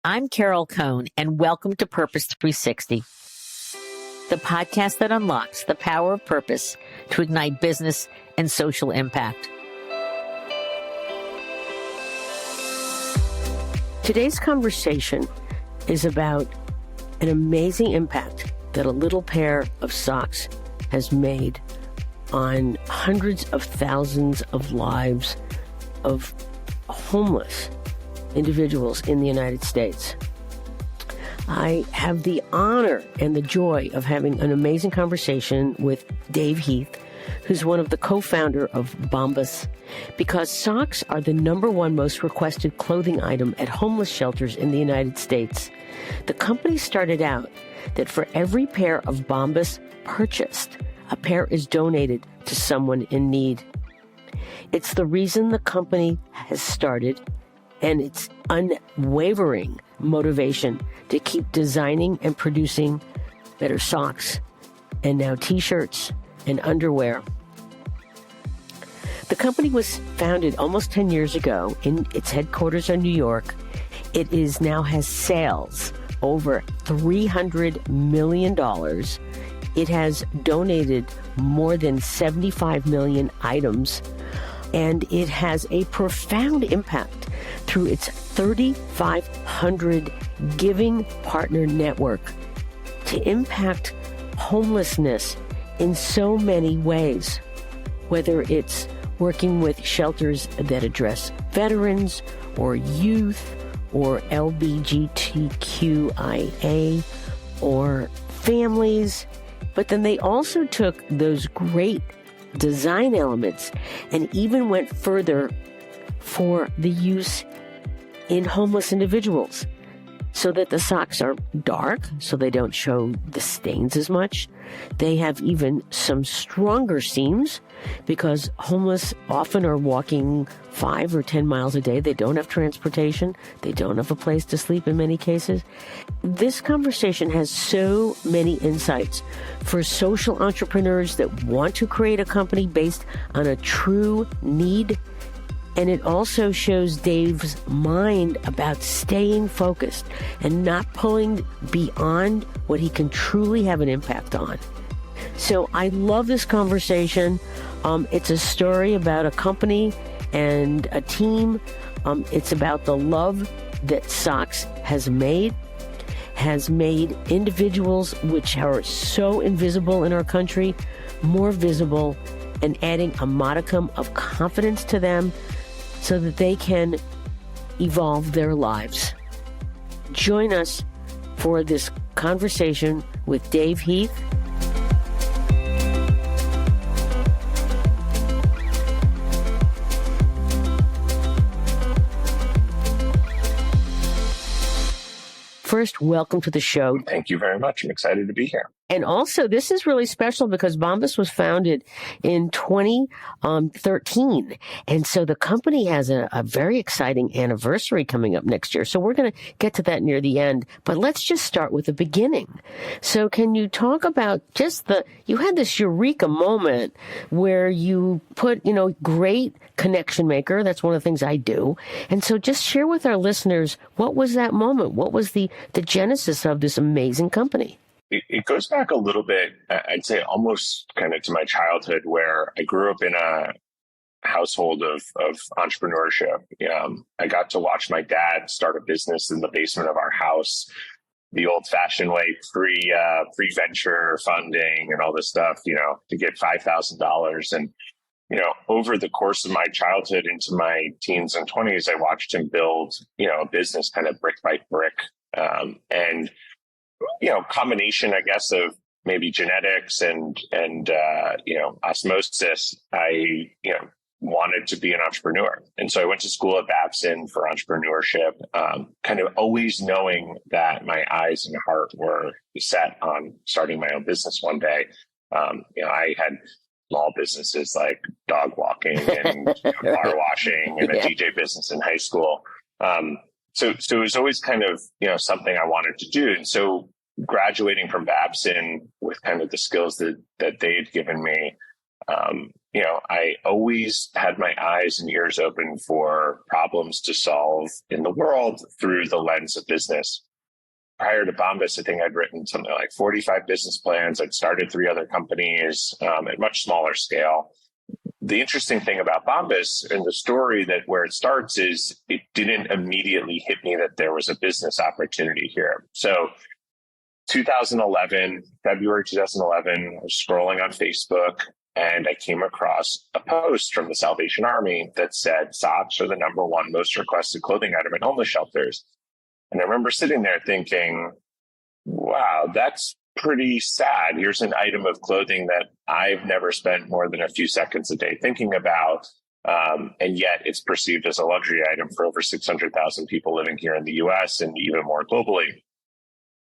I'm Carol Cohn, and welcome to Purpose 360, the podcast that unlocks the power of purpose to ignite business and social impact. Today's conversation is about an amazing impact that a little pair of socks has made on hundreds of thousands of lives of homeless individuals in the United States. I have the honor and the joy of having an amazing conversation with Dave Heath, who's one of the co-founder of Bombas, because socks are the number one most requested clothing item at homeless shelters in the United States. The company started out that for every pair of Bombas purchased, a pair is donated to someone in need. It's the reason the company has started, and its unwavering motivation to keep designing and producing better socks, and now t-shirts and underwear. The company was founded almost 10 years ago in its headquarters in New York. It now has sales over $300 million. It has donated more than 75 million items, and it has a profound impact through its 3,500 giving partner network to impact homelessness in so many ways, whether it's working with shelters that address veterans or youth or LGBTQIA or families. But then they also took those great design elements and even went further for the use in homeless individuals, so that the socks are dark, so they don't show the stains as much. They have even some stronger seams because homeless often are walking 5 or 10 miles a day. They don't have transportation. They don't have a place to sleep in many cases. This conversation has so many insights for social entrepreneurs that want to create a company based on a true need. And it also shows Dave's mind about staying focused and not pulling beyond what he can truly have an impact on. So I love this conversation. It's a story about a company and a team. It's about the love that socks has made individuals, which are so invisible in our country, more visible, and adding a modicum of confidence to them so that they can evolve their lives. Join us for this conversation with Dave Heath. First, welcome to the show. Thank you very much. I'm excited to be here. And also, this is really special because Bombas was founded in 2013. And so the company has a very exciting anniversary coming up next year. So we're going to get to that near the end. But let's just start with the beginning. So can you talk about you had this eureka moment where you put, great connection maker. That's one of the things I do. And so just share with our listeners, what was that moment? What was the genesis of this amazing company? It goes back a little bit, I'd say almost kind of to my childhood, where I grew up in a household of entrepreneurship. I got to watch my dad start a business in the basement of our house, the old-fashioned way, pre-venture funding and all this stuff, to get $5,000. And, over the course of my childhood into my teens and 20s, I watched him build, a business kind of brick by brick. Combination, I guess, of maybe genetics and osmosis. I, wanted to be an entrepreneur. And so I went to school at Babson for entrepreneurship, kind of always knowing that my eyes and heart were set on starting my own business one day. I had small businesses like dog walking and bar washing and a DJ business in high school. So it was always kind of, something I wanted to do. And so graduating from Babson with kind of the skills that they had given me, I always had my eyes and ears open for problems to solve in the world through the lens of business. Prior to Bombas, I think I'd written something like 45 business plans. I'd started 3 other companies at much smaller scale. The interesting thing about Bombas and the story that where it starts is it didn't immediately hit me that there was a business opportunity here. So February 2011, I was scrolling on Facebook and I came across a post from the Salvation Army that said socks are the number 1 most requested clothing item in homeless shelters. And I remember sitting there thinking, wow, that's pretty sad. Here's an item of clothing that I've never spent more than a few seconds a day thinking about. And yet it's perceived as a luxury item for over 600,000 people living here in the US and even more globally.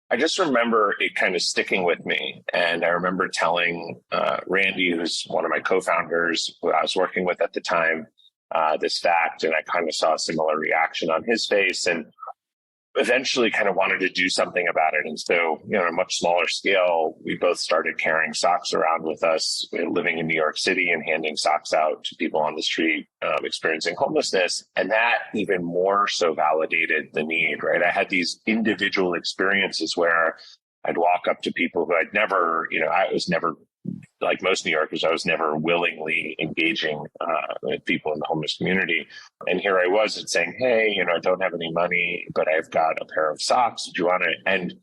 I just remember it kind of sticking with me. And I remember telling Randy, who's one of my co-founders who I was working with at the time, this fact. And I kind of saw a similar reaction on his face and eventually kind of wanted to do something about it. And so, on a much smaller scale, we both started carrying socks around with us, living in New York City and handing socks out to people on the street experiencing homelessness. And that even more so validated the need, right? I had these individual experiences where I'd walk up to people who I'd never, I was never, like most New Yorkers, I was never willingly engaging with people in the homeless community. And here I was saying, hey, I don't have any money, but I've got a pair of socks. Do you want it? And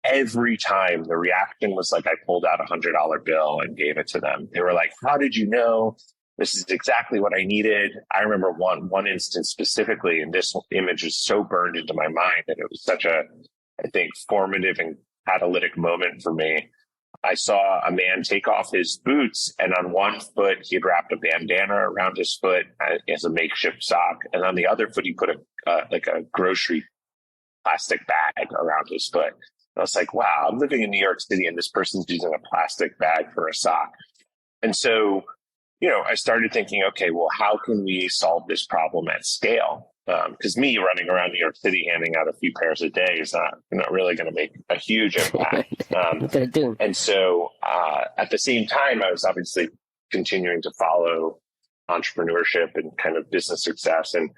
every time the reaction was like, I pulled out $100 bill and gave it to them. They were like, how did you know? This is exactly what I needed. I remember one instance specifically, and this image is so burned into my mind that it was such a, I think, formative and catalytic moment for me. I saw a man take off his boots, and on one foot, he had wrapped a bandana around his foot as a makeshift sock. And on the other foot, he put a grocery plastic bag around his foot. And I was like, wow, I'm living in New York City and this person's using a plastic bag for a sock. And so, I started thinking, okay, well, how can we solve this problem at scale? Because me running around New York City handing out a few pairs a day is not really going to make a huge impact. And so at the same time, I was obviously continuing to follow entrepreneurship and kind of business success. And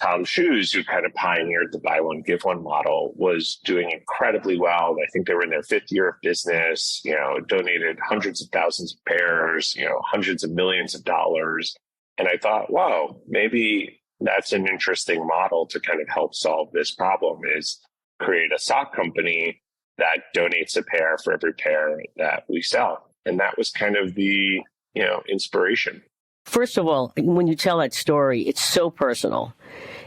Tom Shoes, who kind of pioneered the buy one, give one model, was doing incredibly well. I think they were in their 5th year of business, donated hundreds of thousands of pairs, hundreds of millions of dollars. And I thought, wow, maybe that's an interesting model to kind of help solve this problem, is create a sock company that donates a pair for every pair that we sell. And that was kind of the, inspiration. First of all, when you tell that story, it's so personal.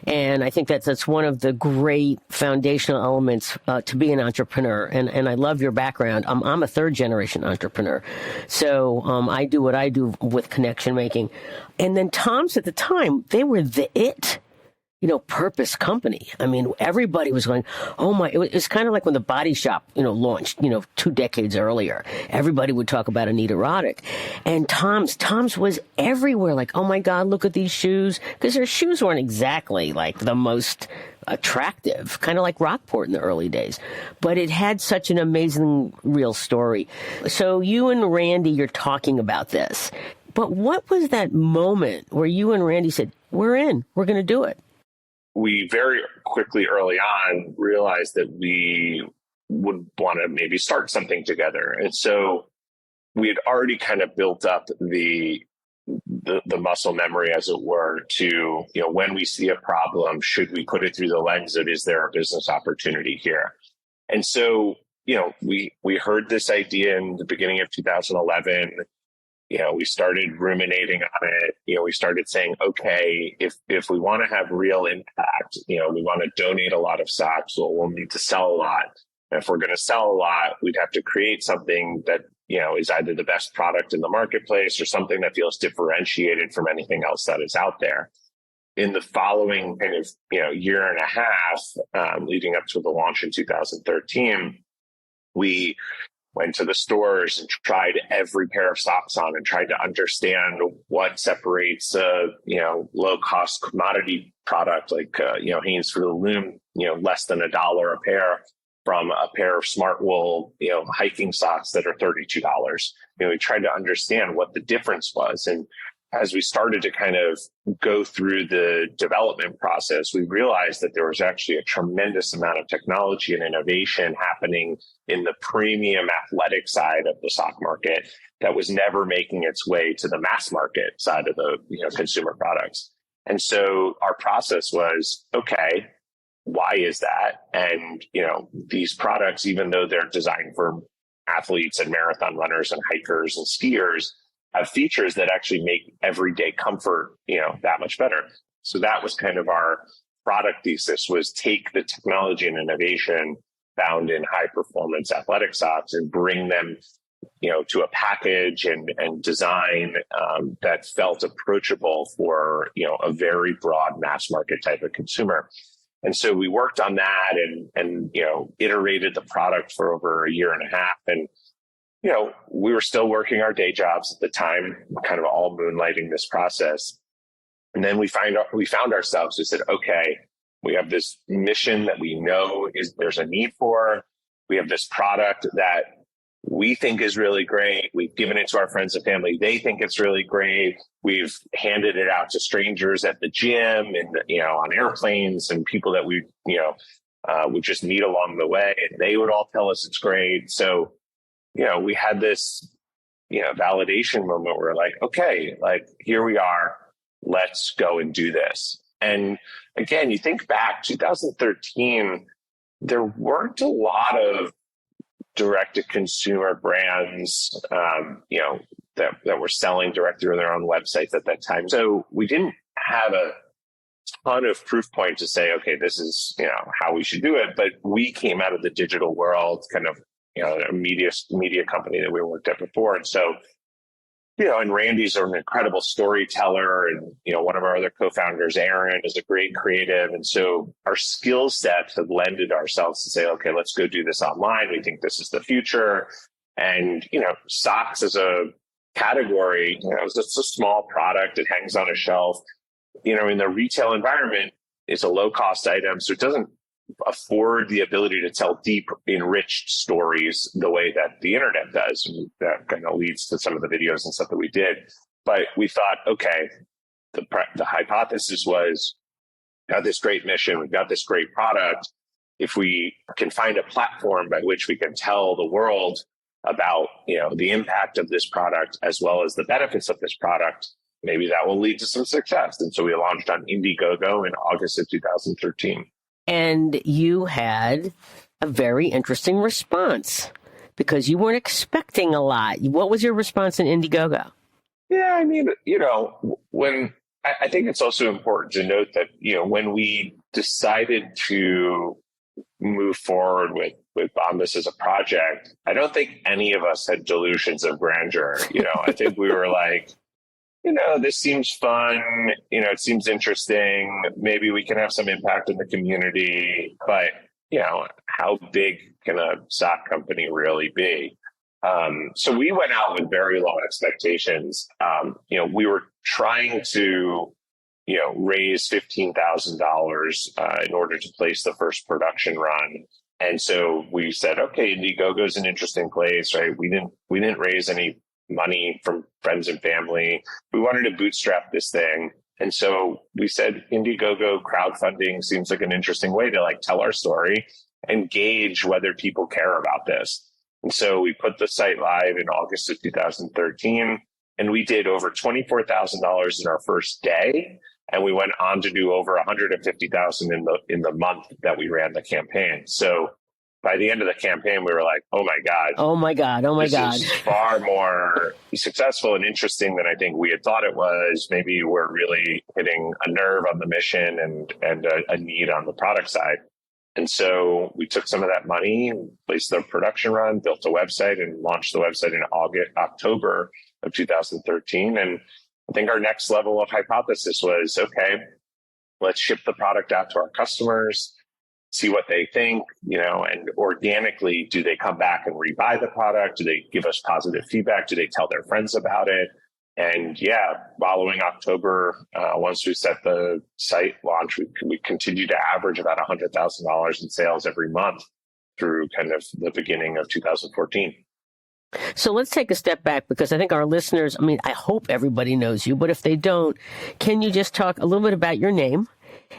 And I think that's one of the great foundational elements to be an entrepreneur. And I love your background. I'm a 3rd-generation entrepreneur. So I do what I do with connection making. And then Tom's at the time, they were purpose company. I mean, everybody was going, oh my, it was kind of like when the Body Shop, launched, 2 decades earlier. Everybody would talk about Anita Roddick. And Tom's was everywhere, like, oh my God, look at these shoes. Because their shoes weren't exactly like the most attractive, kind of like Rockport in the early days. But it had such an amazing real story. So you and Randy, you're talking about this. But what was that moment where you and Randy said, we're going to do it? We very quickly early on realized that we would want to maybe start something together. And so we had already kind of built up the muscle memory, as it were, to, when we see a problem, should we put it through the lens of, is there a business opportunity here? And so, we heard this idea in the beginning of 2011. We started ruminating on it. We started saying, okay, if we want to have real impact, we want to donate a lot of socks, well, we'll need to sell a lot. And if we're going to sell a lot, we'd have to create something that, is either the best product in the marketplace or something that feels differentiated from anything else that is out there. In the following kind of, year and a half, leading up to the launch in 2013, we went to the stores and tried every pair of socks on and tried to understand what separates a, low cost commodity product like, Hanes for the Loom, less than $1 a pair, from a pair of smart wool, hiking socks that are $32. We tried to understand what the difference was. And as we started to kind of go through the development process, we realized that there was actually a tremendous amount of technology and innovation happening in the premium athletic side of the sock market that was never making its way to the mass market side of the consumer products. And so our process was, okay, why is that? And, these products, even though they're designed for athletes and marathon runners and hikers and skiers, have features that actually make everyday comfort, that much better. So that was kind of our product thesis, was take the technology and innovation found in high performance athletic socks and bring them, to a package and design that felt approachable for, a very broad mass market type of consumer. And so we worked on that and iterated the product for over a year and a half. And, we were still working our day jobs at the time, kind of all moonlighting this process. And then we found ourselves, we said, okay, we have this mission that we know there's a need for. We have this product that we think is really great. We've given it to our friends and family. They think it's really great. We've handed it out to strangers at the gym and, on airplanes, and people that we, would just meet along the way. And they would all tell us it's great. So, we had this, validation moment where we're like, okay, like here we are, let's go and do this. And again, you think back, 2013, there weren't a lot of direct-to-consumer brands, that were selling direct through their own websites at that time. So we didn't have a ton of proof points to say, okay, this is, how we should do it. But we came out of the digital world, kind of, a media company that we worked at before. And so, and Randy's an incredible storyteller. And, one of our other co-founders, Aaron, is a great creative. And so our skill sets have lended ourselves to say, okay, let's go do this online. We think this is the future. And, socks as a category, it's just a small product. It hangs on a shelf. In the retail environment, it's a low cost item. So it doesn't afford the ability to tell deep, enriched stories the way that the internet does. And that kind of leads to some of the videos and stuff that we did. But we thought, okay, the hypothesis was, we got this great mission, we've got this great product. If we can find a platform by which we can tell the world about, the impact of this product as well as the benefits of this product, maybe that will lead to some success. And so we launched on Indiegogo in August of 2013. And you had a very interesting response because you weren't expecting a lot. What was your response in Indiegogo? Yeah, I mean, when I think it's also important to note that, when we decided to move forward with Bombas as a project, I don't think any of us had delusions of grandeur. I think we were like, this seems fun. It seems interesting. Maybe we can have some impact in the community, but, how big can a sock company really be? So we went out with very low expectations. We were trying to, raise $15,000 in order to place the first production run. And so we said, okay, Indiegogo is an interesting place, right? We didn't raise any money from friends and family. We wanted to bootstrap this thing. And so we said Indiegogo crowdfunding seems like an interesting way to tell our story and gauge whether people care about this. And so we put the site live in August of 2013, and we did over $24,000 in our first day. And we went on to do over $150,000 in the month that we ran the campaign. So by the end of the campaign, we were like, oh my God. Oh my God. Oh my God. This is far more successful and interesting than I think we had thought it was. Maybe we're really hitting a nerve on the mission and a need on the product side. And so we took some of that money, placed the production run, built a website, and launched the website in October of 2013. And I think our next level of hypothesis was, okay, let's ship the product out to our customers, see what they think, and organically, do they come back and rebuy the product? Do they give us positive feedback? Do they tell their friends about it? And following October, once we set the site launch, we continued to average about $100,000 in sales every month. through kind of the beginning of 2014. So let's take a step back, because I think our listeners, I mean, I hope everybody knows you, but if they don't, can you just talk a little bit about your name?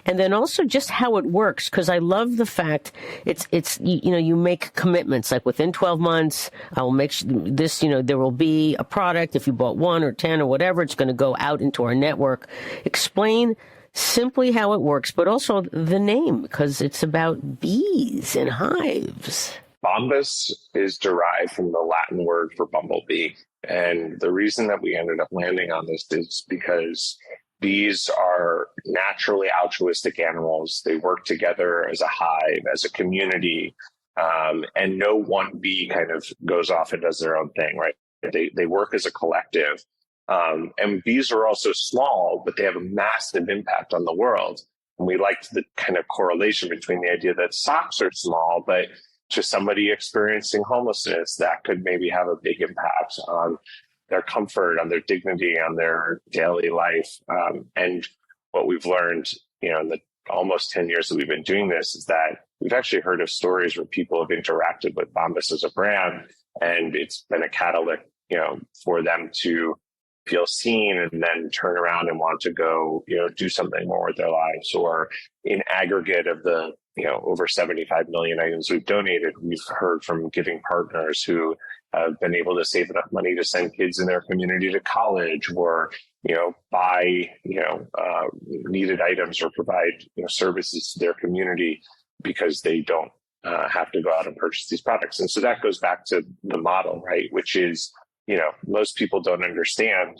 And then also just how it works, because I love the fact it's you make commitments like within 12 months, I will make this, there will be a product. If you bought 1 or 10 or whatever, it's going to go out into our network. Explain simply how it works, but also the name, because it's about bees and hives. Bombas is derived from the Latin word for bumblebee. And the reason that we ended up landing on this is because bees are naturally altruistic animals. They work together as a hive, as a community, and no one bee kind of goes off and does their own thing, right? They work as a collective. And bees are also small, but they have a massive impact on the world. And we liked the kind of correlation between the idea that socks are small, but to somebody experiencing homelessness, that could maybe have a big impact on their comfort, on their dignity, on their daily life. And what we've learned, in the almost 10 years that we've been doing this, is that we've actually heard of stories where people have interacted with Bombas as a brand, and it's been a catalyst, for them to feel seen and then turn around and want to go, do something more with their lives. Or in aggregate of the, over 75 million items we've donated, we've heard from giving partners who have been able to save enough money to send kids in their community to college, or, buy, needed items, or provide, services to their community because they don't have to go out and purchase these products. And so that goes back to the model, right? Which is, most people don't understand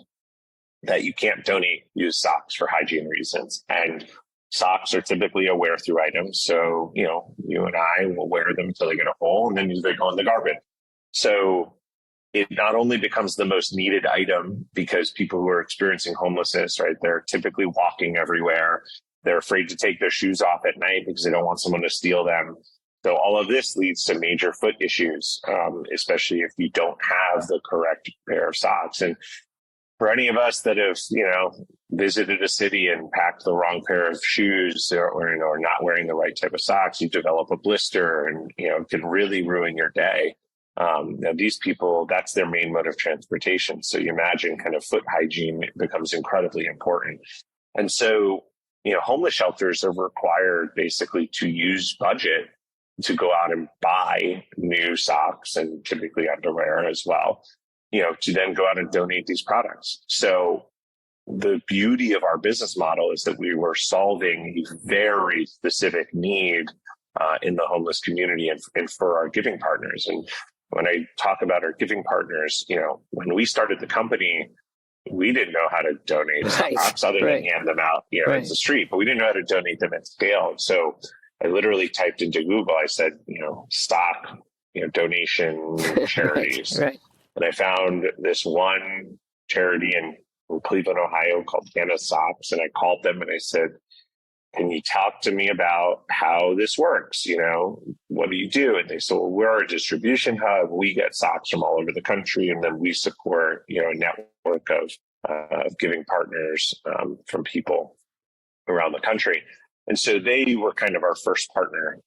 that you can't donate used socks for hygiene reasons. And socks are typically a wear-through item. So, you and I will wear them until they get a hole, and then they go in the garbage. So it not only becomes the most needed item because people who are experiencing homelessness, right, they're typically walking everywhere. They're afraid to take their shoes off at night because they don't want someone to steal them. So all of this leads to major foot issues, especially if you don't have the correct pair of socks. And for any of us that have, visited a city and packed the wrong pair of shoes, or not wearing the right type of socks, you develop a blister, and, it can really ruin your day. Now these people, that's their main mode of transportation. So you imagine kind of foot hygiene becomes incredibly important. And so, homeless shelters are required basically to use budget to go out and buy new socks, and typically underwear as well, to then go out and donate these products. So the beauty of our business model is that we were solving a very specific need in the homeless community and for our giving partners. And when I talk about our giving partners, when we started the company, we didn't know how to donate socks other than hand them out, in the street, but we didn't know how to donate them at scale. So I literally typed into Google, I said, stock, donation charities. Right. And I found this one charity in Cleveland, Ohio called Hannah Socks. And I called them and I said, can you talk to me about how this works? What do you do? And they said, well, we're a distribution hub. We get socks from all over the country. And then we support, a network of giving partners from people around the country. And so they were kind of our first partner.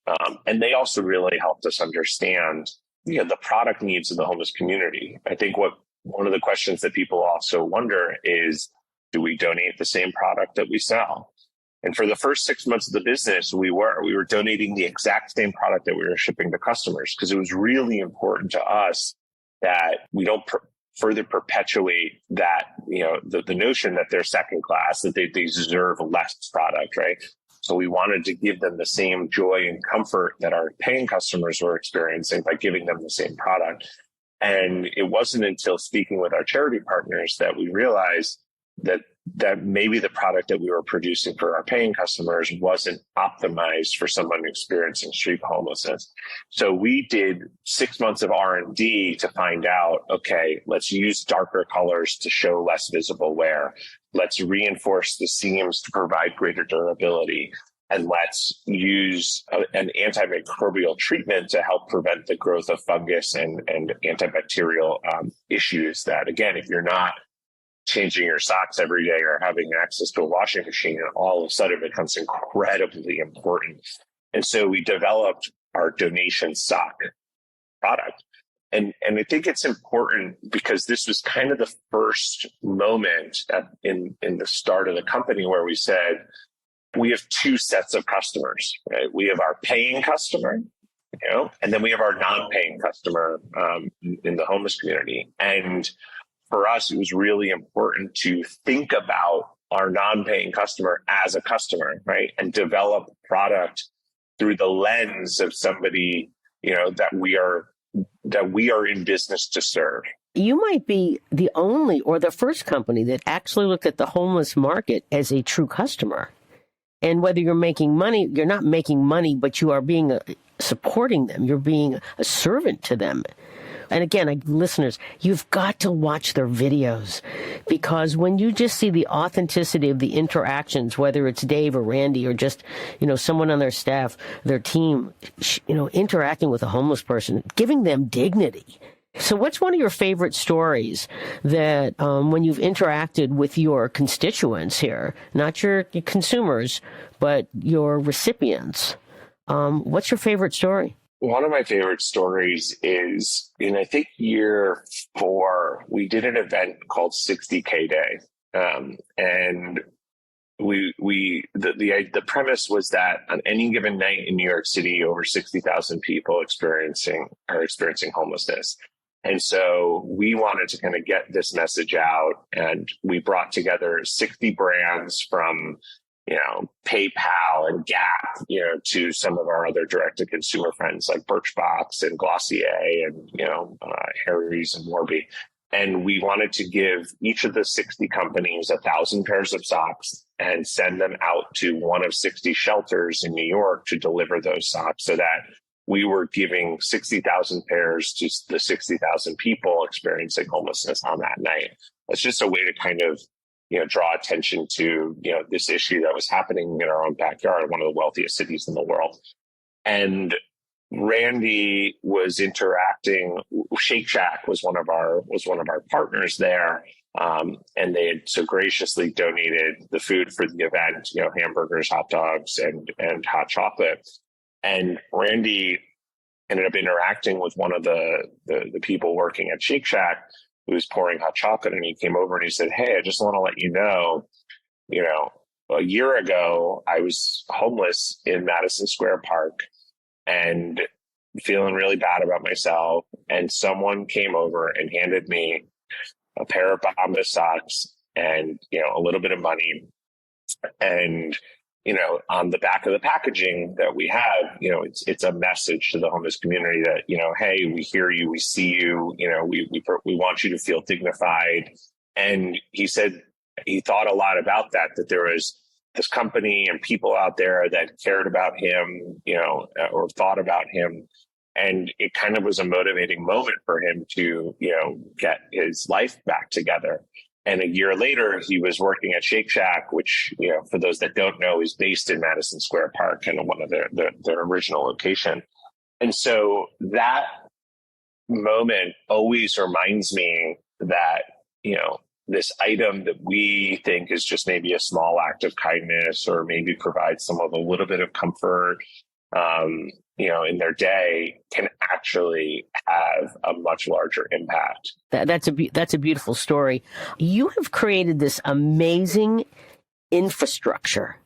And they also really helped us understand, the product needs of the homeless community. I think one of the questions that people also wonder is, do we donate the same product that we sell? And for the first 6 months of the business, we were donating the exact same product that we were shipping to customers, because it was really important to us that we don't further perpetuate that, the notion that they're second class, that they deserve less product, right? So we wanted to give them the same joy and comfort that our paying customers were experiencing by giving them the same product. And it wasn't until speaking with our charity partners that we realized that maybe the product that we were producing for our paying customers wasn't optimized for someone experiencing street homelessness. So we did 6 months of R&D to find out, okay, let's use darker colors to show less visible wear. Let's reinforce the seams to provide greater durability. And let's use an antimicrobial treatment to help prevent the growth of fungus and antibacterial issues that, again, if you're not changing your socks every day or having access to a washing machine, and all of a sudden it becomes incredibly important. And so we developed our donation sock product. And I think it's important because this was kind of the first moment in the start of the company where we said, we have two sets of customers, right? We have our paying customer, and then we have our non-paying customer in the homeless community. And for us, it was really important to think about our non-paying customer as a customer, right? And develop product through the lens of somebody, that we are in business to serve. You might be the only or the first company that actually looked at the homeless market as a true customer. And whether you're making money, you're not making money, but you are supporting them. You're being a servant to them. And again, listeners, you've got to watch their videos, because when you just see the authenticity of the interactions, whether it's Dave or Randy or just, someone on their staff, their team, interacting with a homeless person, giving them dignity. So what's one of your favorite stories that when you've interacted with your constituents here, not your consumers, but your recipients, what's your favorite story? One of my favorite stories is in, I think, year 4, we did an event called 60K Day. And the premise was that on any given night in New York City, over 60,000 people are experiencing homelessness. And so we wanted to kind of get this message out, and we brought together 60 brands from PayPal and Gap, to some of our other direct-to-consumer friends like Birchbox and Glossier and, Harry's and Warby. And we wanted to give each of the 60 companies 1,000 pairs of socks and send them out to one of 60 shelters in New York to deliver those socks, so that we were giving 60,000 pairs to the 60,000 people experiencing homelessness on that night. It's just a way to kind of draw attention to, this issue that was happening in our own backyard, one of the wealthiest cities in the world. And Randy was interacting. Shake Shack was one of our partners there. And they had so graciously donated the food for the event, hamburgers, hot dogs, and hot chocolate. And Randy ended up interacting with one of the people working at Shake Shack, who was pouring hot chocolate, and he came over and he said, "Hey, I just want to let you know, a year ago, I was homeless in Madison Square Park and feeling really bad about myself. And someone came over and handed me a pair of Bombas socks and, a little bit of money. And, on the back of the packaging that we have, it's a message to the homeless community that, hey, we hear you, we see you, we want you to feel dignified." And he said he thought a lot about that there was this company and people out there that cared about him, or thought about him. And it kind of was a motivating moment for him to, get his life back together. And a year later, he was working at Shake Shack, which, for those that don't know, is based in Madison Square Park and one of their original location. And so that moment always reminds me that, this item that we think is just maybe a small act of kindness, or maybe provides someone a little bit of comfort, in their day, can actually have a much larger impact. That's a beautiful story. You have created this amazing infrastructure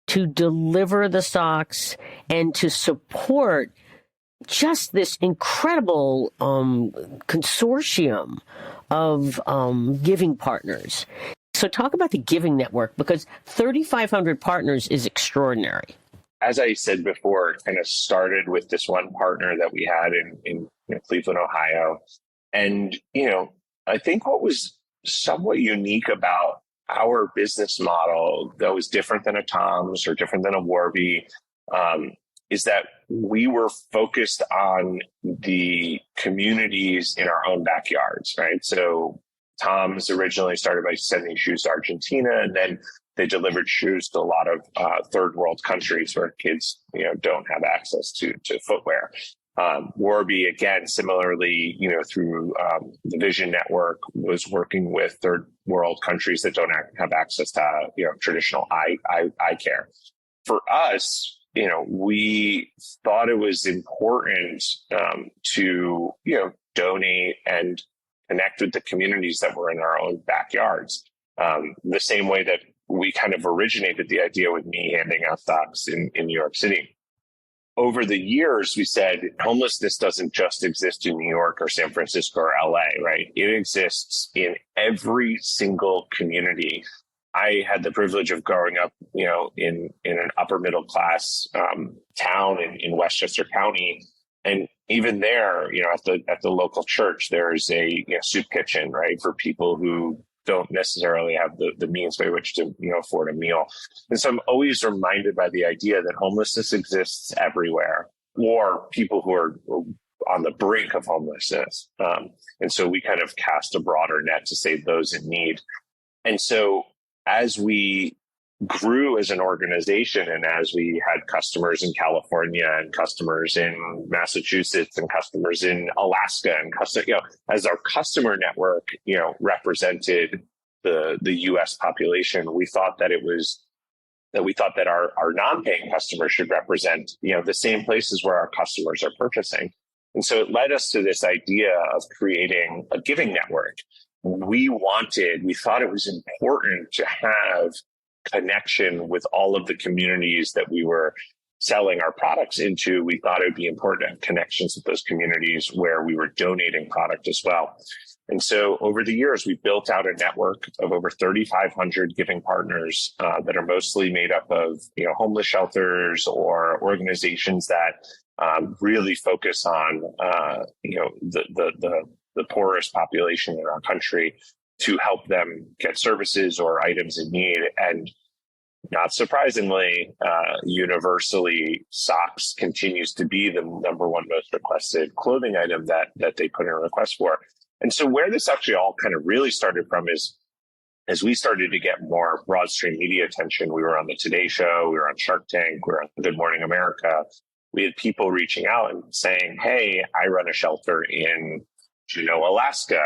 to deliver the socks and to support just this incredible consortium of giving partners. So talk about the giving network, because 3,500 partners is extraordinary. As I said before, it kind of started with this one partner that we had in Cleveland, Ohio. And, I think what was somewhat unique about our business model that was different than a Tom's or different than a Warby, is that we were focused on the communities in our own backyards, right? So Tom's originally started by sending shoes to Argentina, and then they delivered shoes to a lot of third world countries where kids, don't have access to footwear. Warby, again, similarly, through the Vision Network, was working with third world countries that don't have access to, traditional eye care. For us, we thought it was important to, donate and connect with the communities that were in our own backyards. The same way that we kind of originated the idea with me handing out socks in New York City. Over the years, we said homelessness doesn't just exist in New York or San Francisco or LA, right? It exists in every single community. I had the privilege of growing up, in an upper middle class town in Westchester County, and even there, at the local church, there's a soup kitchen, right, for people who don't necessarily have the means by which to afford a meal. And so I'm always reminded by the idea that homelessness exists everywhere, or people who are on the brink of homelessness. And so we kind of cast a broader net to save those in need. And so as we grew as an organization, and as we had customers in California and customers in Massachusetts and customers in Alaska, and as our customer network, represented the U.S. population, we thought that our non-paying customers should represent, the same places where our customers are purchasing. And so it led us to this idea of creating a giving network. We thought it was important to have connection with all of the communities that we were selling our products into. We thought it would be important to have connections with those communities where we were donating product as well. And so over the years, we built out a network of over 3,500 giving partners that are mostly made up of homeless shelters or organizations that really focus on the poorest population in our country, to help them get services or items in need. And not surprisingly, universally, socks continues to be the number one most requested clothing item that they put in a request for. And so where this actually all kind of really started from is, as we started to get more broad stream media attention, we were on the Today Show, we were on Shark Tank, we were on Good Morning America. We had people reaching out and saying, hey, I run a shelter in Alaska.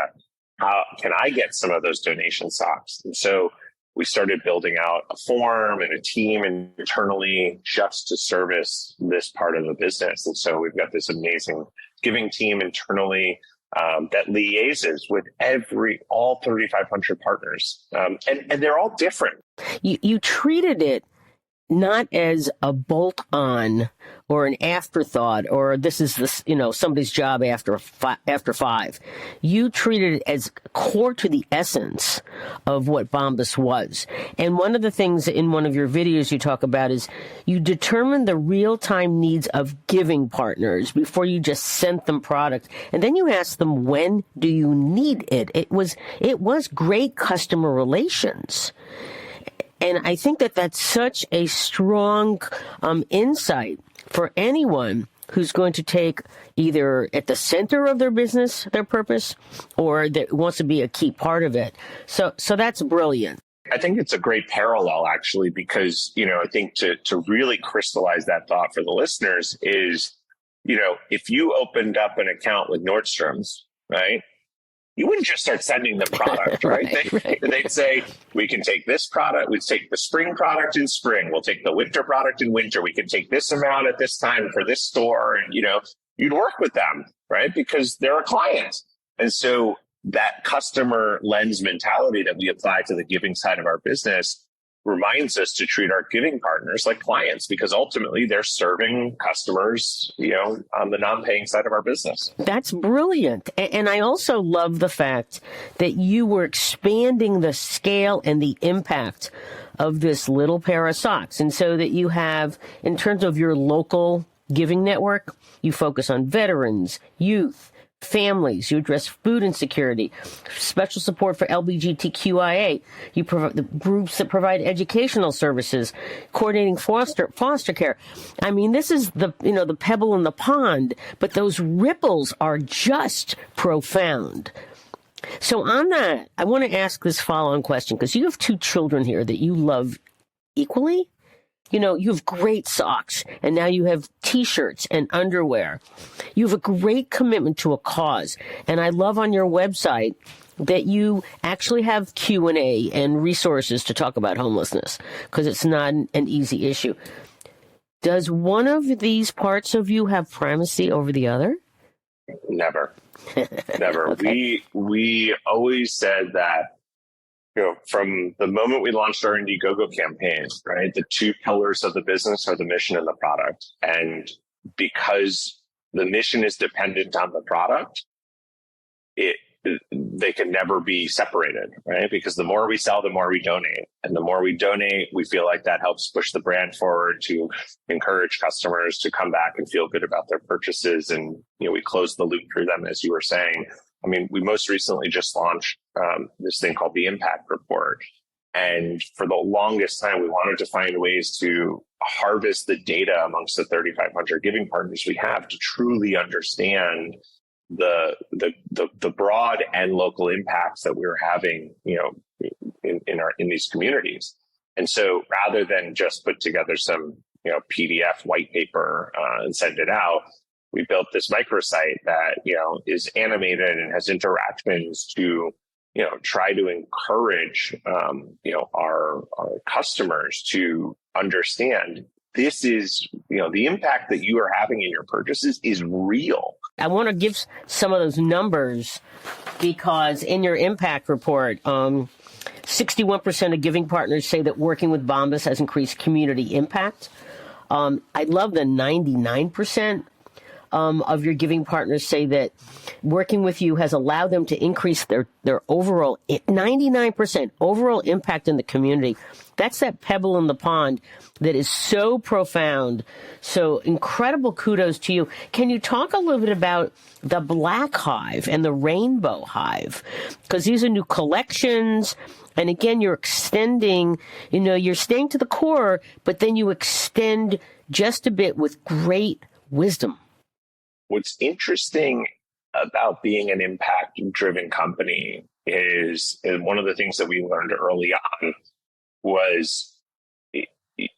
How can I get some of those donation socks? And so we started building out a form and a team internally just to service this part of the business. And so we've got this amazing giving team internally that liaises with all 3,500 partners. And they're all different. You treated it not as a bolt-on or an afterthought, or this is somebody's job after five. You treated it as core to the essence of what Bombas was. And one of the things in one of your videos you talk about is you determined the real-time needs of giving partners before you just sent them product. And then you asked them, when do you need it? It was great customer relations. And I think that that's such a strong insight for anyone who's going to take either at the center of their business, their purpose, or that wants to be a key part of it. So that's brilliant. I think it's a great parallel, actually, because, I think to really crystallize that thought for the listeners is, if you opened up an account with Nordstrom's, right? You wouldn't just start sending them product, right? They'd say, we can take this product. We'd take the spring product in spring. We'll take the winter product in winter. We can take this amount at this time for this store. And, you'd work with them, right? Because they're a client. And so that customer lens mentality that we apply to the giving side of our business reminds us to treat our giving partners like clients, because ultimately they're serving customers, on the non-paying side of our business. That's brilliant. And I also love the fact that you were expanding the scale and the impact of this little pair of socks. And so that you have, in terms of your local giving network, you focus on veterans, youth, families. You address food insecurity, special support for LGBTQIA. You provide the groups that provide educational services, coordinating foster care. I mean, this is the pebble in the pond, but those ripples are just profound. So on that, I want to ask this follow-on question, because you have two children here that you love equally. You have great socks, and now you have T-shirts and underwear. You have a great commitment to a cause. And I love on your website that you actually have Q&A and resources to talk about homelessness, because it's not an easy issue. Does one of these parts of you have primacy over the other? Never. Never. Okay. We always said that, from the moment we launched our Indiegogo campaign, right, the two pillars of the business are the mission and the product. And because the mission is dependent on the product, they can never be separated, right? Because the more we sell, the more we donate. And the more we donate, we feel like that helps push the brand forward to encourage customers to come back and feel good about their purchases. And, we close the loop for them, as you were saying. I mean, we most recently just launched this thing called the Impact Report. And for the longest time, we wanted to find ways to harvest the data amongst the 3,500 giving partners we have to truly understand the broad and local impacts that we were having, in these communities. And so rather than just put together some, PDF white paper and send it out, we built this microsite that, is animated and has interactions to, try to encourage, our customers to understand this is, the impact that you are having in your purchases is real. I want to give some of those numbers because in your impact report, 61% of giving partners say that working with Bombas has increased community impact. I love the 99% of your giving partners say that working with you has allowed them to increase their overall 99% overall impact in the community. That's that pebble in the pond that is so profound. So incredible kudos to you. Can you talk a little bit about the Black Hive and the Rainbow Hive? Because these are new collections. And again, you're extending, you're staying to the core, but then you extend just a bit with great wisdom. What's interesting about being an impact-driven company is, and one of the things that we learned early on was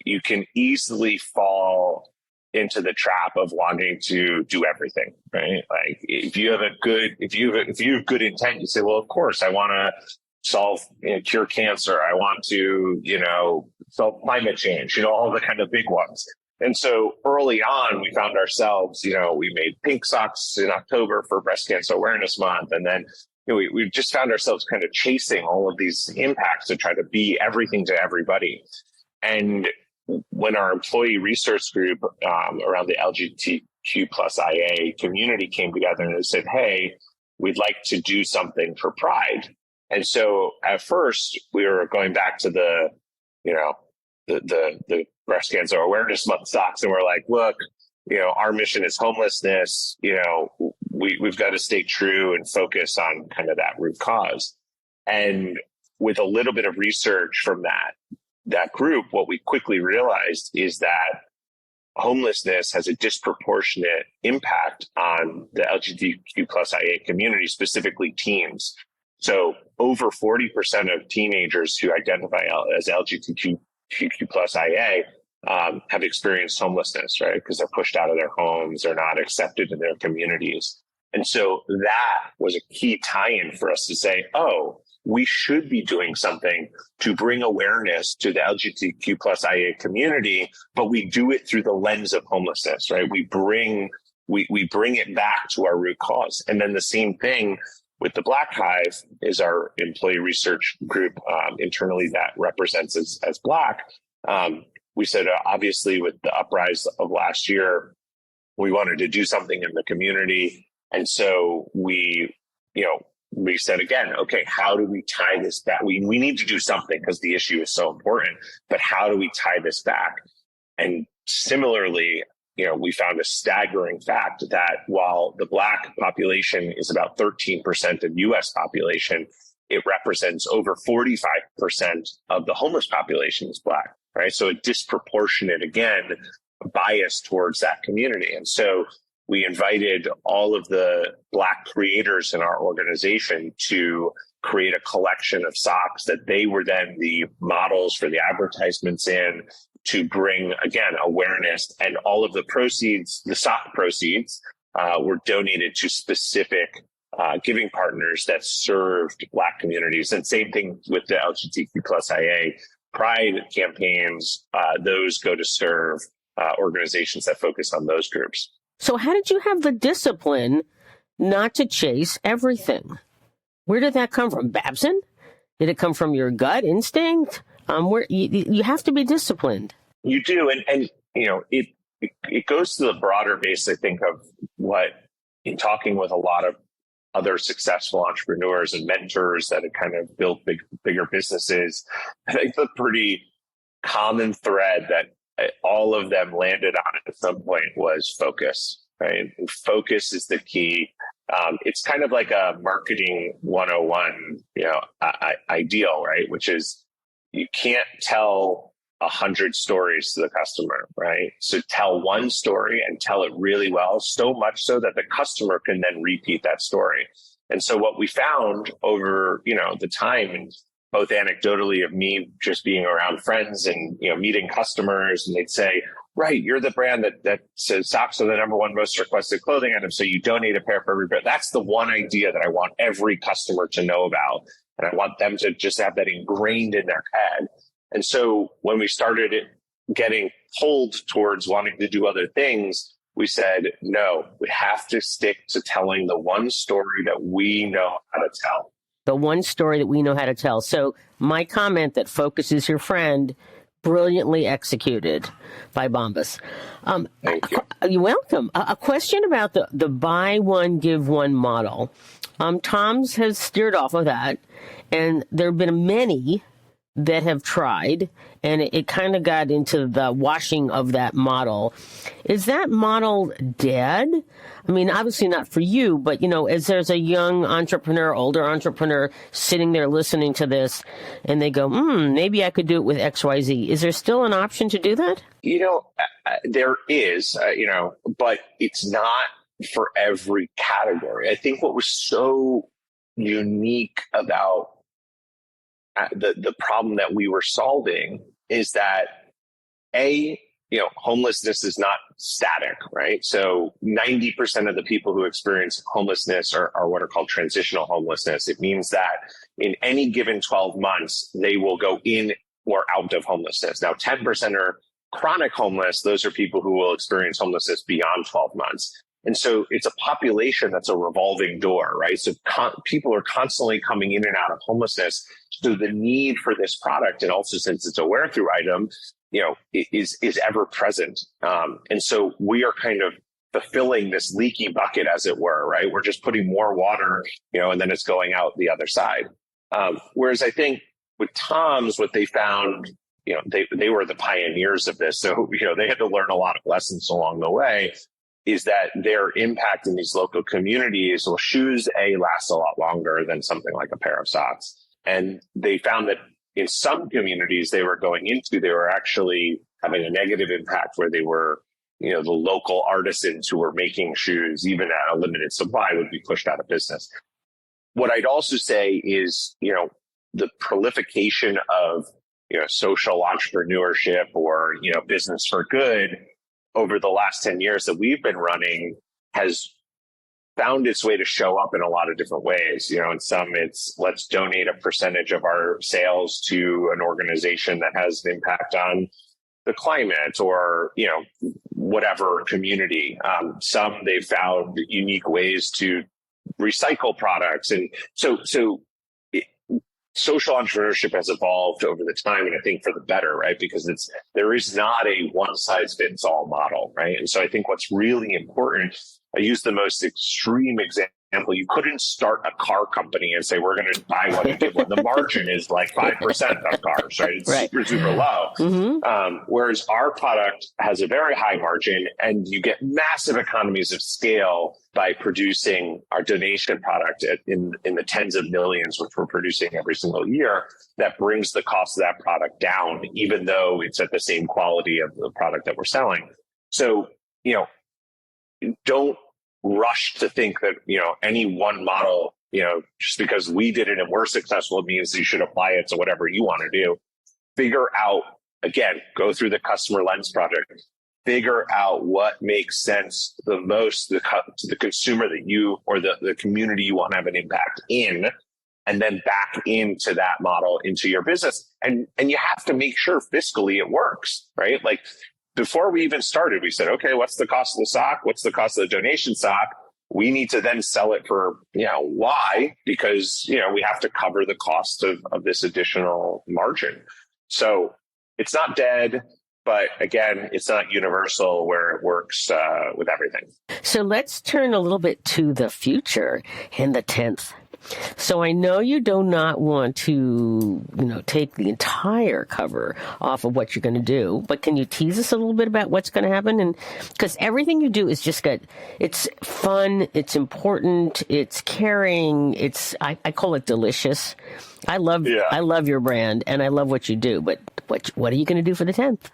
you can easily fall into the trap of wanting to do everything, right? Like if you have good intent, you say, well, of course, I want to cure cancer. I want to, solve climate change, all the kind of big ones. And so early on, we found ourselves, we made pink socks in October for Breast Cancer Awareness Month. And then we just found ourselves kind of chasing all of these impacts to try to be everything to everybody. And when our employee research group around the LGBTQ plus IA community came together and they said, hey, we'd like to do something for Pride. And so at first we were going back to the Breast Cancer Awareness Month socks. And we're like, look, our mission is homelessness. We've got to stay true and focus on kind of that root cause. And with a little bit of research from that group, what we quickly realized is that homelessness has a disproportionate impact on the LGBTQ plus IA community, specifically teens. So over 40% of teenagers who identify as LGBTQ plus IA have experienced homelessness, right? Because they're pushed out of their homes, they're not accepted in their communities. And so that was a key tie-in for us to say, oh, we should be doing something to bring awareness to the LGBTQ plus IA community, but we do it through the lens of homelessness, right? We bring it back to our root cause. And then the same thing with the Black Hive is our employee research group internally that represents as Black. We said, obviously, with the uprise of last year, we wanted to do something in the community. And so we said again, okay, how do we tie this back? We need to do something because the issue is so important, but how do we tie this back? And similarly, we found a staggering fact that while the Black population is about 13% of US population, it represents over 45% of the homeless population is Black, right? So a disproportionate, again, bias towards that community. And so we invited all of the Black creators in our organization to create a collection of socks that they were then the models for the advertisements in, to bring, again, awareness. And all of the proceeds, the sock proceeds, were donated to specific giving partners that served Black communities. And same thing with the LGBTQ plus IA Pride campaigns. Those go to serve organizations that focus on those groups. So how did you have the discipline not to chase everything? Where did that come from? Babson? Did it come from your gut instinct? Where you have to be disciplined. You do, and it goes to the broader base, I think, of what, in talking with a lot of other successful entrepreneurs and mentors that have kind of built bigger businesses, I think the pretty common thread that all of them landed on at some point was focus, right? And focus is the key. It's kind of like a marketing 101, ideal, right? Which is, you can't tell 100 stories to the customer, right? So tell one story and tell it really well, so much so that the customer can then repeat that story. And so what we found over, the time, and both anecdotally of me just being around friends and, meeting customers, and they'd say, right, you're the brand that says socks are the number one most requested clothing item, so you donate a pair for every pair. That's the one idea that I want every customer to know about. And I want them to just have that ingrained in their head. And so when we started getting pulled towards wanting to do other things, we said, no, we have to stick to telling the one story that we know how to tell. The one story that we know how to tell. So my comment that focus is your friend, brilliantly executed by Bombas. Thank you. You're welcome. A question about the buy one, give one model. Tom's has steered off of that, and there have been many that have tried, and it kind of got into the washing of that model. Is that model dead? I mean, obviously not for you, but, as there's a young entrepreneur, older entrepreneur sitting there listening to this, and they go, maybe I could do it with XYZ. Is there still an option to do that? There is, but it's not for every category. I think what was so unique about the problem that we were solving is that homelessness is not static, right? So 90% of the people who experience homelessness are what are called transitional homelessness. It means that in any given 12 months, they will go in or out of homelessness. Now, 10% are chronic homeless. Those are people who will experience homelessness beyond 12 months. And so it's a population that's a revolving door, right? So people are constantly coming in and out of homelessness. So the need for this product, and also since it's a wear-through item, is ever present. And so we are kind of fulfilling this leaky bucket, as it were, right? We're just putting more water, and then it's going out the other side. Whereas I think with Tom's, what they found, they were the pioneers of this. So, they had to learn a lot of lessons along the way, is that their impact in these local communities, well, shoes, last a lot longer than something like a pair of socks. And they found that in some communities they were going into, they were actually having a negative impact where they were, the local artisans who were making shoes, even at a limited supply, would be pushed out of business. What I'd also say is, the proliferation of, social entrepreneurship or, business for good over the last 10 years that we've been running has found its way to show up in a lot of different ways. In some, it's let's donate a percentage of our sales to an organization that has an impact on the climate or, whatever community. Some, they've found unique ways to recycle products. And so social entrepreneurship has evolved over the time, and I think for the better, right? Because there is not a one size fits all model, right? And so I think what's really important, I use the most extreme example. You couldn't start a car company and say, we're going to buy one and give one. The margin is like 5% on cars, right? It's right. super low. Mm-hmm. Whereas our product has a very high margin, and you get massive economies of scale by producing our donation product in the tens of millions, which we're producing every single year. That brings the cost of that product down, even though it's at the same quality of the product that we're selling. So, don't rush to think that, any one model, just because we did it and we're successful, it means you should apply it to whatever you want to do. Figure out, again, go through the customer lens project, figure out what makes sense the most to the consumer that you, or the community you want to have an impact in, and then back into that model into your business. And you have to make sure fiscally it works, right? Like, before we even started, we said, okay, what's the cost of the sock? What's the cost of the donation sock? We need to then sell it for, why? Because, we have to cover the cost of this additional margin. So it's not dead, but again, it's not universal where it works with everything. So let's turn a little bit to the future and the 10th. So I know you do not want to, take the entire cover off of what you're going to do, but can you tease us a little bit about what's going to happen? And because everything you do is just good. It's fun. It's important. It's caring. I call it delicious. I love your brand and I love what you do, but what are you going to do for the 10th?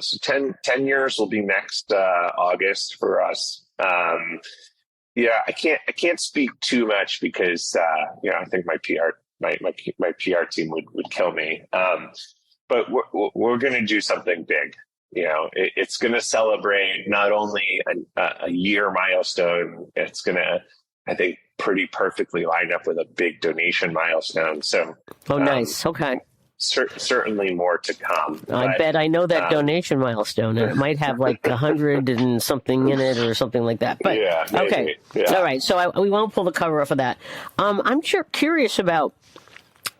So 10 years will be next August for us. I can't speak too much because I think my PR team would kill me. But we're going to do something big. It's going to celebrate not only a year milestone. It's going to, I think, pretty perfectly line up with a big donation milestone. So, nice. Okay. Certainly more to come. I bet I know that donation milestone, and it might have like 100 and something in it or something like that. But okay, all right. So we won't pull the cover off of that. I'm curious about.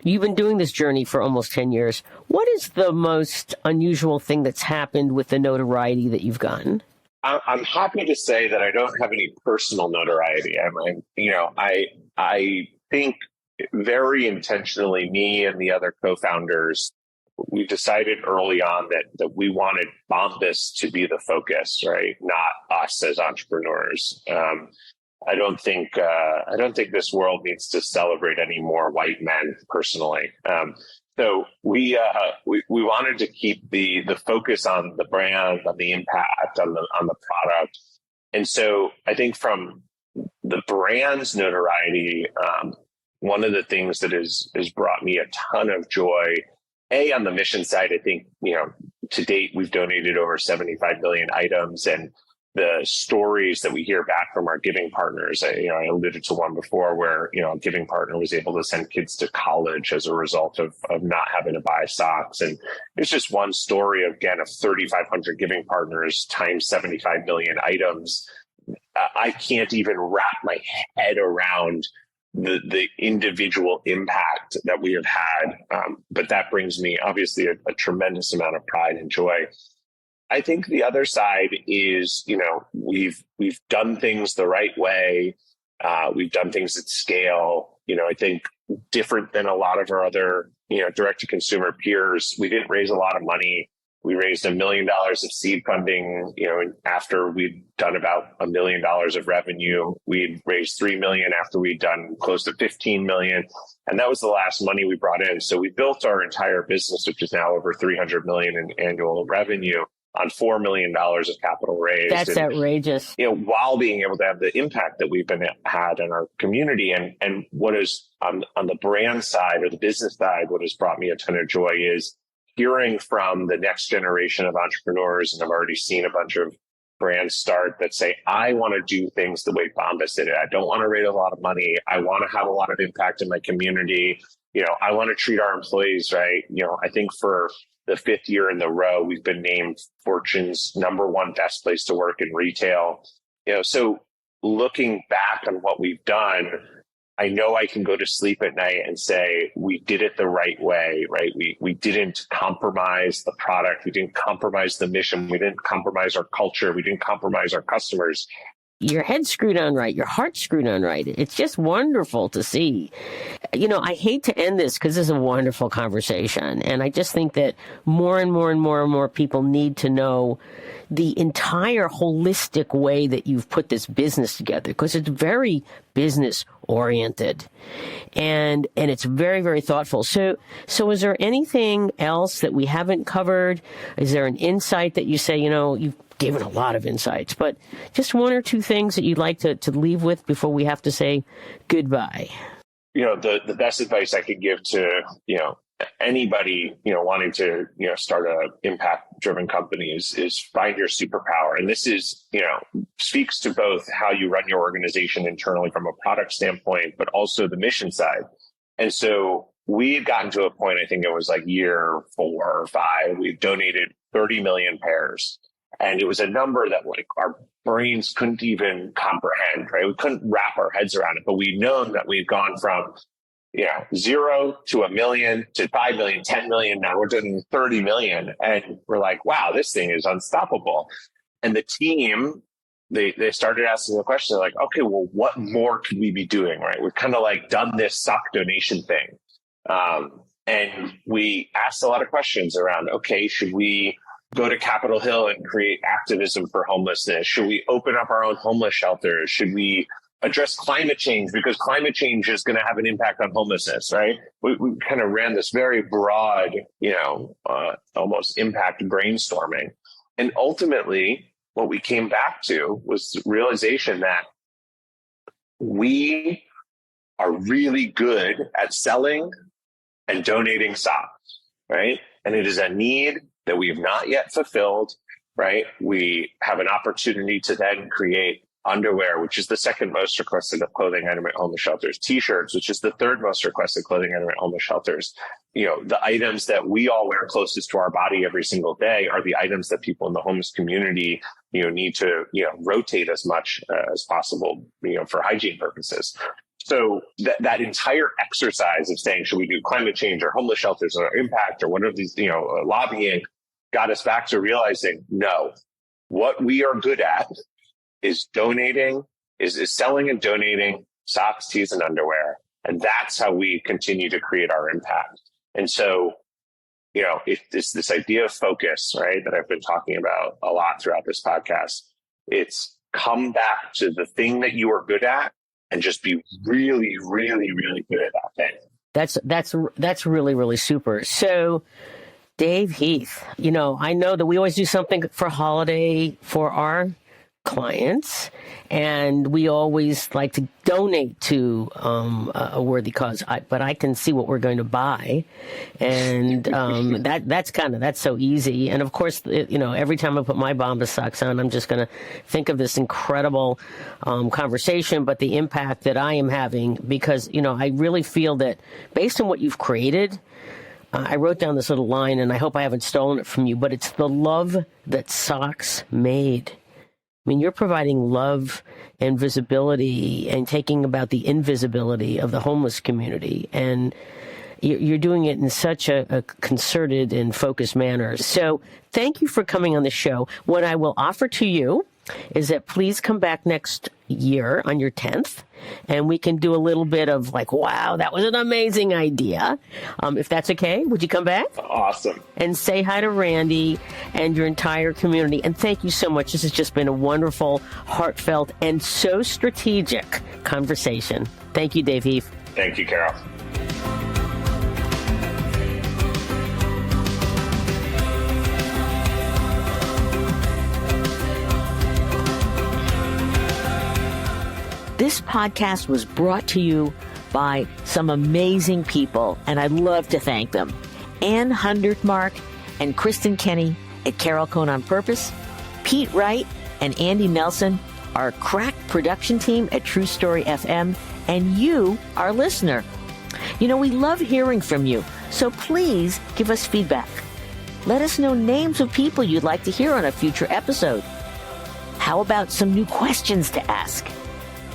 You've been doing this journey for almost 10 years. What is the most unusual thing that's happened with the notoriety that you've gotten? I'm happy to say that I don't have any personal notoriety. I think very intentionally, me and the other co-founders, we decided early on that we wanted Bombas to be the focus, right? Not us as entrepreneurs. I don't think this world needs to celebrate any more white men personally. So we wanted to keep the focus on the brand, on the impact, on the product. And so I think from the brand's notoriety, one of the things that has brought me a ton of joy, on the mission side, I think, to date, we've donated over 75 million items, and the stories that we hear back from our giving partners, I alluded to one before where, a giving partner was able to send kids to college as a result of not having to buy socks. And it's just one story, again, of 3,500 giving partners times 75 million items. I can't even wrap my head around the individual impact that we have had. But that brings me obviously a tremendous amount of pride and joy. I think the other side is, we've done things the right way. We've done things at scale. I think different than a lot of our other, direct to consumer peers, we didn't raise a lot of money. We raised $1 million of seed funding, after we'd done about $1 million of revenue. We'd raised $3 million after we'd done close to $15 million. And that was the last money we brought in. So we built our entire business, which is now over $300 million in annual revenue, on $4 million of capital raised. That's outrageous. While being able to have the impact that we've had in our community. And what is on the brand side or the business side, what has brought me a ton of joy is hearing from the next generation of entrepreneurs. And I've already seen a bunch of brands start that say, I want to do things the way Bombas did it. I don't want to raise a lot of money. I want to have a lot of impact in my community. I want to treat our employees right. I think for the 5th year in a row, we've been named Fortune's #1 best place to work in retail. So looking back on what we've done, I know I can go to sleep at night and say, we did it the right way, right? We didn't compromise the product. We didn't compromise the mission. We didn't compromise our culture. We didn't compromise our customers. Your head's screwed on right. Your heart's screwed on right. It's just wonderful to see. I hate to end this because this is a wonderful conversation. And I just think that more and more and more and more people need to know the entire holistic way that you've put this business together, because it's very business oriented and it's very, very thoughtful. So is there anything else that we haven't covered? Is there an insight that you say, you've given a lot of insights, but just one or two things that you'd like to leave with before we have to say goodbye? The best advice I could give to, anybody, wanting to, start a impact driven company is find your superpower. And this is, speaks to both how you run your organization internally from a product standpoint, but also the mission side. And so we've gotten to a point, I think it was like year 4 or 5, we've donated 30 million pairs. And it was a number that like our brains couldn't even comprehend, right? We couldn't wrap our heads around it, but we've known that we've gone from, 0 to 1 million to 5 million, 10 million. Now we're doing 30 million. And we're like, wow, this thing is unstoppable. And the team, they started asking the question like, okay, well, what more could we be doing, right? We've kind of like done this sock donation thing. And we asked a lot of questions around, okay, should we go to Capitol Hill and create activism for homelessness? Should we open up our own homeless shelters? Should we address climate change? Because climate change is going to have an impact on homelessness, right? We kind of ran this very broad, almost impact brainstorming. And ultimately, what we came back to was the realization that we are really good at selling and donating socks, right? And it is a need that we have not yet fulfilled, right? We have an opportunity to then create underwear, which is the second most requested clothing item at homeless shelters, t-shirts, which is the third most requested clothing item at homeless shelters. The items that we all wear closest to our body every single day are the items that people in the homeless community, need to, rotate as much as possible, for hygiene purposes. So that entire exercise of saying, should we do climate change or homeless shelters or impact or one of these, lobbying, got us back to realizing, no, what we are good at is donating, is selling and donating socks, tees, and underwear. And that's how we continue to create our impact. And so, it's this idea of focus, right, that I've been talking about a lot throughout this podcast. It's come back to the thing that you are good at and just be really, really, really good at that thing. That's really, really super. So, Dave Heath, I know that we always do something for holiday for our clients, and we always like to donate to a worthy cause. But I can see what we're going to buy, and that's so easy. And of course, every time I put my Bombas socks on, I'm just going to think of this incredible conversation, but the impact that I am having, because I really feel that based on what you've created. I wrote down this little line, and I hope I haven't stolen it from you, but it's the love that socks made. I mean, you're providing love and visibility and taking about the invisibility of the homeless community. And you're doing it in such a concerted and focused manner. So thank you for coming on the show. What I will offer to you is that please come back next year on your 10th, and we can do a little bit of like, wow, that was an amazing idea. If that's okay, would you come back? Awesome. And say hi to Randy and your entire community. And thank you so much. This has just been a wonderful, heartfelt, and so strategic conversation. Thank you, Dave Heath. Thank you, Carol. This podcast was brought to you by some amazing people, and I'd love to thank them. Ann Hundertmark and Kristen Kenny at Carol Cohn on Purpose, Pete Wright and Andy Nelson, our crack production team at True Story FM, and you, our listener. We love hearing from you, so please give us feedback. Let us know names of people you'd like to hear on a future episode. How about some new questions to ask?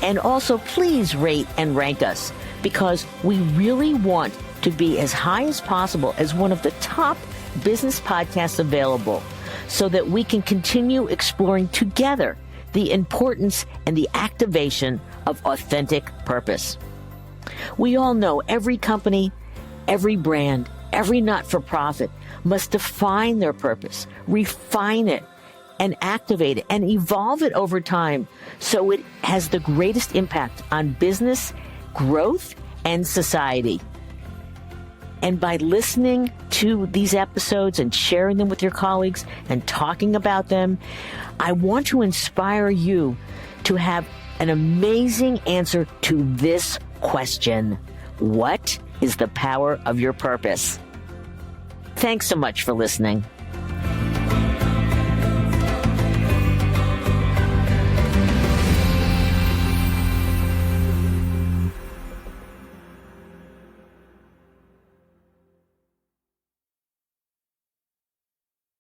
And also, please rate and rank us, because we really want to be as high as possible as one of the top business podcasts available, so that we can continue exploring together the importance and the activation of authentic purpose. We all know every company, every brand, every not-for-profit must define their purpose, refine it, and activate it and evolve it over time so it has the greatest impact on business, growth, and society. And by listening to these episodes and sharing them with your colleagues and talking about them, I want to inspire you to have an amazing answer to this question: what is the power of your purpose? Thanks so much for listening.